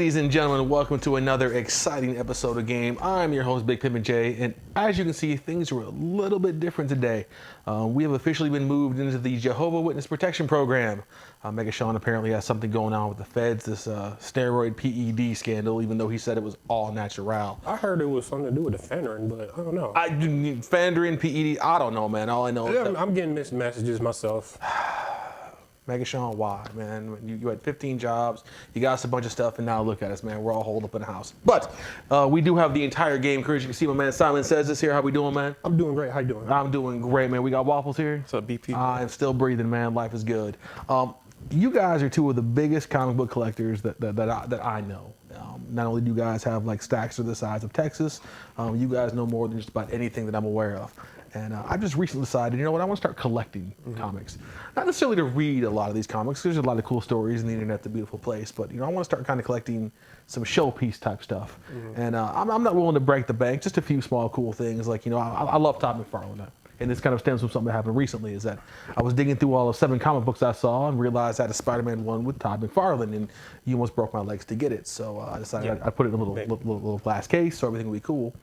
Ladies and gentlemen, welcome to another exciting episode of Game. I'm your host, Big Pimpin' J, and as you can see, things are a little bit different today. We have officially been moved into the Jehovah Witness Protection Program. Mega Sean apparently has something going on with the feds, this steroid PED scandal, even though he said it was all natural. I heard it was something to do with the Fenderin, but I don't know. Fenderin, PED, I don't know, man. All I know is that I'm getting mixed messages myself. Mega Sean, why, man? You had 15 jobs, you got us a bunch of stuff, and now look at us, man. We're all holed up in the house. But we do have the entire game crew. As you can see, my man Simon Says this here. How we doing, man? I'm doing great. How you doing? I'm doing great, man. We got Waffles here. What's up, BP? I'm still breathing, man. Life is good. You guys are two of the biggest comic book collectors that I know. Not only do you guys have like stacks of the size of Texas, you guys know more than just about anything that I'm aware of. And I just recently decided, you know what, I want to start collecting comics. Not necessarily to read a lot of these comics, there's a lot of cool stories and the internet's a beautiful place, but you know, I want to start kind of collecting some showpiece type stuff. And I'm not willing to break the bank, just a few small cool things. Like, you know, I love Todd McFarlane. And this kind of stems from something that happened recently, is that I was digging through all of 7 comic books I saw and realized I had a Spider-Man one with Todd McFarlane, and you almost broke my legs to get it. So I decided I'd put it in a little glass case so everything would be cool.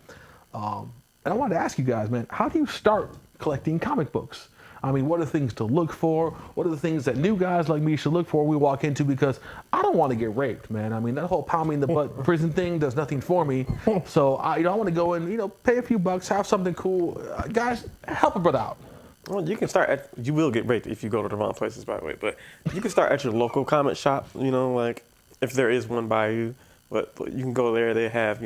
And I wanted to ask you guys, man, how do you start collecting comic books? I mean, what are the things to look for? What are the things that new guys like me should look for when we walk into? Because I don't want to get raped, man. I mean, that whole pound me in the butt prison thing does nothing for me. So I want to go and, pay a few bucks, have something cool. Guys, help a brother out. Well, you can start you will get raped if you go to the wrong places, by the way, but you can start at your local comic shop, like if there is one by you, but you can go there. They have,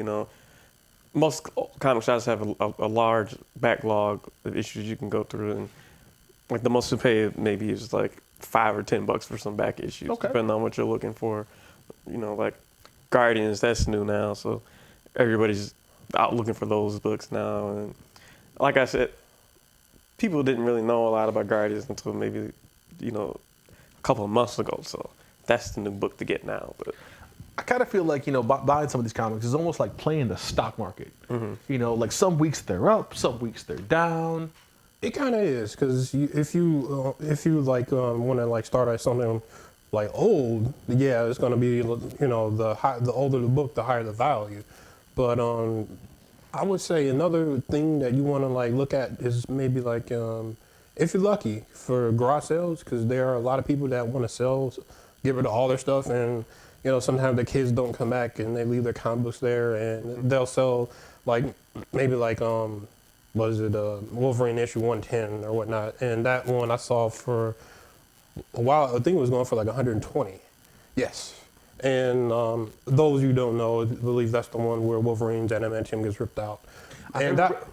most comic shops have a large backlog of issues you can go through, and like the most you pay maybe is like $5 or $10 for some back issues, depending on what you're looking for. Like Guardians, that's new now, so everybody's out looking for those books now. And like I said, people didn't really know a lot about Guardians until maybe a couple of months ago. So that's the new book to get now, but. I kind of feel like, buying some of these comics is almost like playing the stock market. Like some weeks they're up, some weeks they're down. It kind of is, because if you like want to like start at something like old, yeah, it's gonna be the older the book, the higher the value. But I would say another thing that you want to like look at is maybe like if you're lucky for garage sales, because there are a lot of people that want to get rid of all their stuff, and sometimes the kids don't come back and they leave their comic books there, and they'll sell like maybe like Wolverine issue 110 or whatnot, and that one I saw for a while. I think it was going for like 120. Yes. And those you don't know, I believe that's the one where Wolverine's adamantium gets ripped out. I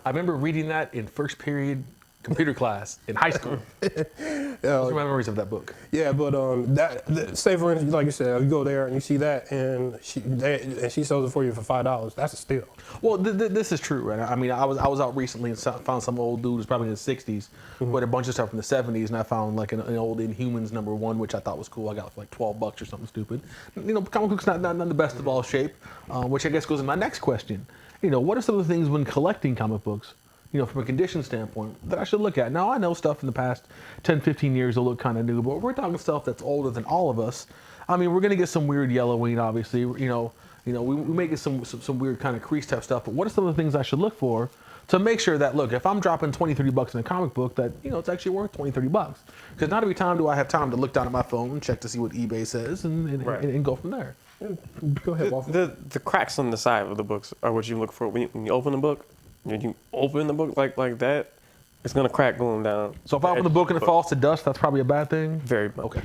remember reading that in first period computer class in high school. Those are my memories of that book. Yeah, but say for instance, like you said, you go there and you see that, and she sells it for you for $5. That's a steal. Well, this is true, right? I mean, I was out recently and found some old dude who's probably in his 60s who had a bunch of stuff from the 70s, and I found like an old Inhumans #1, which I thought was cool. I got it for like $12 or something stupid. Comic book's not the best of all shape, which I guess goes in my next question. What are some of the things when collecting comic books, from a condition standpoint, that I should look at? Now, I know stuff in the past 10, 15 years will look kind of new, but we're talking stuff that's older than all of us. I mean, we're going to get some weird yellowing, obviously. We may get some weird kind of crease type stuff, but what are some of the things I should look for to make sure that, look, if I'm dropping $20, $30 in a comic book, that, it's actually worth $20, $30? Because not every time do I have time to look down at my phone and check to see what eBay says and go from there. Go ahead, Walter. The cracks on the side of the books are what you look for when you open the book. When you open the book like that, it's gonna crack going down. So if I open the book and it falls to dust, that's probably a bad thing? Very much. Okay.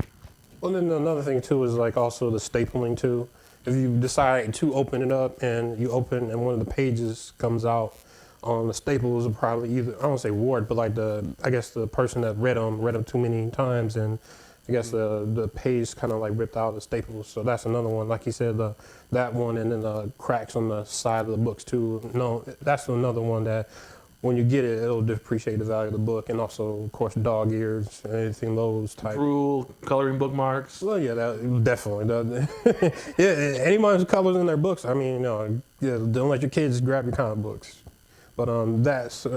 Well, then another thing too is like also the stapling too. If you decide to open it up and you open and one of the pages comes out, the staples are probably either, I don't say ward, but like I guess the person that read them too many times, and I guess the page kind of like ripped out the staples. So that's another one. Like you said, that one, and then the cracks on the side of the books too. No, that's another one that when you get it, it'll depreciate the value of the book. And also, of course, dog ears, anything those type. Drool, coloring bookmarks. Well, yeah, that definitely. Yeah, anyone who colors in their books, I mean, don't let your kids grab your comic books. But those are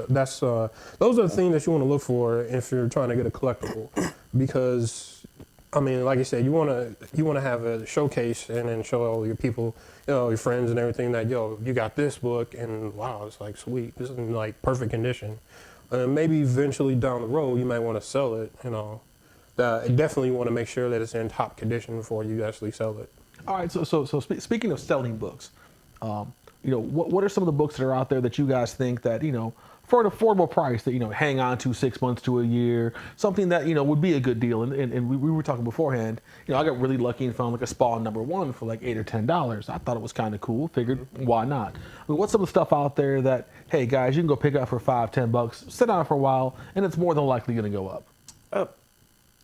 the things that you want to look for if you're trying to get a collectible, because I mean, like you said, you wanna have a showcase and then show all your people, your friends and everything that you got this book and wow, it's like sweet. This is in like perfect condition. Maybe eventually down the road you might want to sell it. Definitely want to make sure that it's in top condition before you actually sell it. All right. So speaking of selling books, what are some of the books that are out there that you guys think that for an affordable price that hang on to 6 months to a year, something that would be a good deal. And we were talking beforehand. I got really lucky and found like a Spawn #1 for like $8 or $10. I thought it was kind of cool. Figured why not? I mean, what's some of the stuff out there that hey guys you can go pick up for $5-10, sit on it for a while, and it's more than likely going to go up.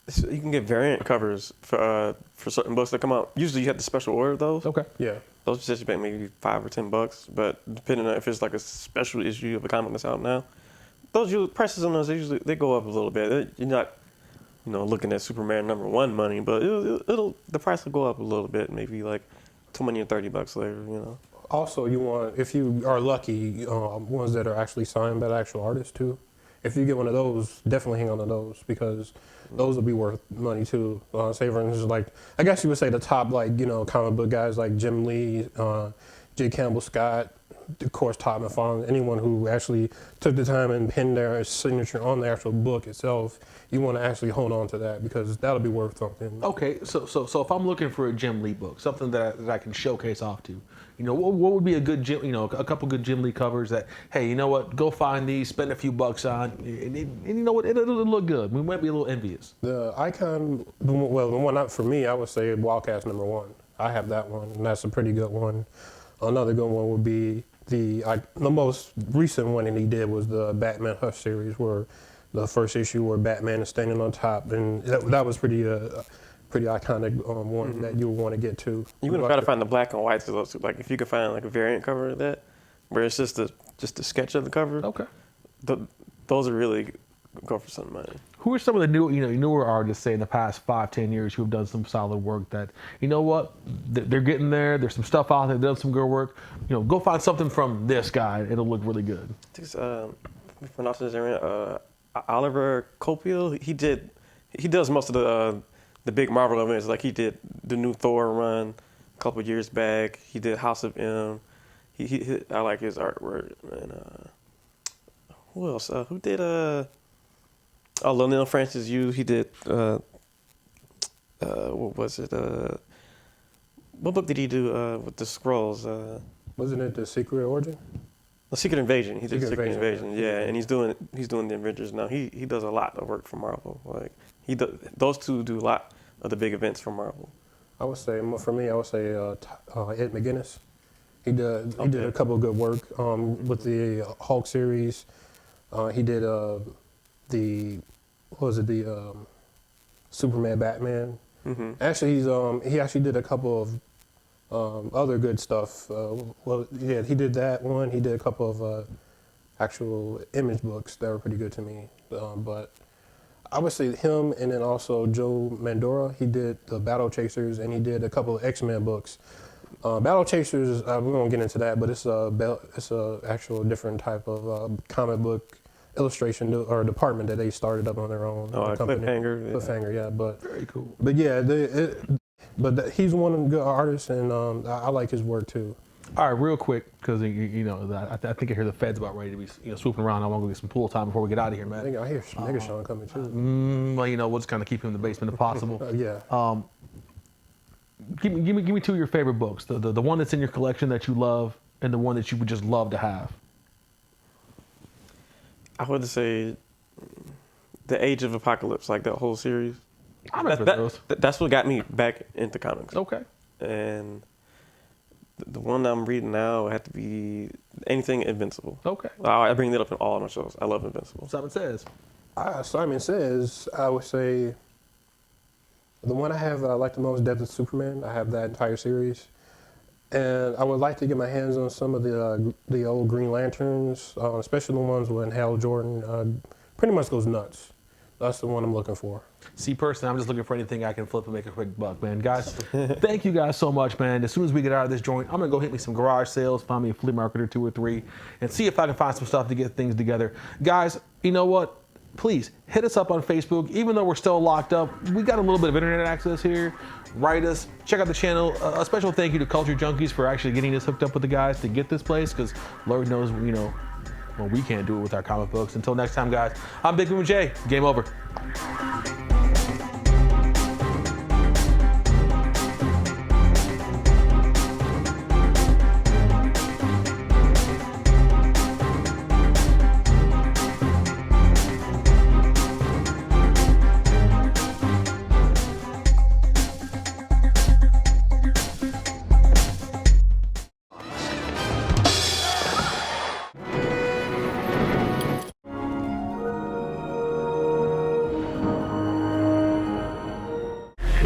So you can get variant covers for certain books that come out. Usually you have to special order those. Okay. Yeah. Those just pay maybe $5 or $10, but depending on if it's like a special issue of a comic that's out now, those prices on those they go up a little bit. You're not, looking at Superman #1 money, but the price will go up a little bit, maybe like $20 or $30 later. Also, you want, if you are lucky, ones that are actually signed by the actual artist too. If you get one of those, definitely hang on to those because those will be worth money too. Say for instance, like I guess you would say the top comic book guys like Jim Lee, J. Campbell Scott, of course Todd McFarlane, anyone who actually took the time and penned their signature on the actual book itself. You want to actually hold on to that because that'll be worth something. Okay, so if I'm looking for a Jim Lee book, something that I can showcase off to, what would be a good a couple good Jim Lee covers that, hey, you know what, go find these, spend a few bucks on, and you know what, it'll look good. We might be a little envious. The icon, the one out for me, I would say Wildcats #1. I have that one, and that's a pretty good one. Another good one would be the most recent one that he did was the Batman Hush series, where the first issue where Batman is standing on top, and that was pretty iconic one that you would want to get to. You would try to find the black and whites of those too. Like if you could find like a variant cover of that, where it's just a sketch of the cover. Okay. Those are really go for some money. Who are some of the newer artists, say in the past 5-10 years, who have done some solid work that they're getting there. There's some stuff out there. They've done some good work. Go find something from this guy. It'll look really good. I think it's pronouncing his name, Oliver Copiel. He does most of the big Marvel events. Like he did the new Thor run a couple years back. He did House of M. I like his artwork. And who else? Who did Lionel Francis Yu? He did what was it? What book did he do with the scrolls? Wasn't it The Secret Origin? The Secret Invasion. He did Secret Invasion. Yeah. And he's doing the Avengers now. He does a lot of work for Marvel. Like those two do a lot of the big events for Marvel. I would say for me, I would say Ed McGuinness. He did a couple of good work with the Hulk series. He did the Superman Batman. Mm-hmm. Actually, he actually did a couple of other good stuff. He did that one. He did a couple of actual Image books that were pretty good to me. But I would say him, and then also Joe Mandora. He did the Battle Chasers, and he did a couple of X-Men books. Battle Chasers, we won't get into that, but it's a actual different type of comic book illustration or department that they started up on their own. Company. Cliffhanger, yeah. But very cool. But yeah, he's one of the good artists, and I like his work too. All right, real quick, because I think I hear the feds about ready to be swooping around. I want to go get some pool time before we get out of here, man. I hear nigga Sean coming too. Well, we'll just kind of keep him in the basement if possible. Yeah. Give me two of your favorite books. The one that's in your collection that you love, and the one that you would just love to have. I would say The Age of Apocalypse, like that whole series. I remember those. That's what got me back into comics. Okay. And the one I'm reading now had to be anything Invincible. Okay. I bring that up in all of my shows. I love Invincible. Simon Says. Simon Says, I would say the one I have that I like the most, Death of Superman. I have that entire series. And I would like to get my hands on some of the old Green Lanterns, especially the ones when Hal Jordan pretty much goes nuts. That's the one I'm looking for. See, personally, I'm just looking for anything I can flip and make a quick buck, man. Guys, thank you guys so much, man. As soon as we get out of this joint, I'm going to go hit me some garage sales, find me a flea market or 2 or 3, and see if I can find some stuff to get things together. Guys, you know what? please hit us up on Facebook. Even though we're still locked up, we got a little bit of internet access here. Write us, check out the channel. A special thank you to Culture Junkies for actually getting us hooked up with the guys to get this place, because Lord knows, well, we can't do it with our comic books. Until next time, guys, I'm Big Boom J. Game over.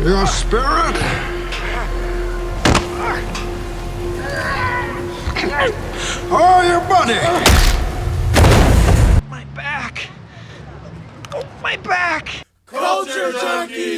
Your spirit? Oh, your buddy! My back! Oh, my back! Culture Junkies!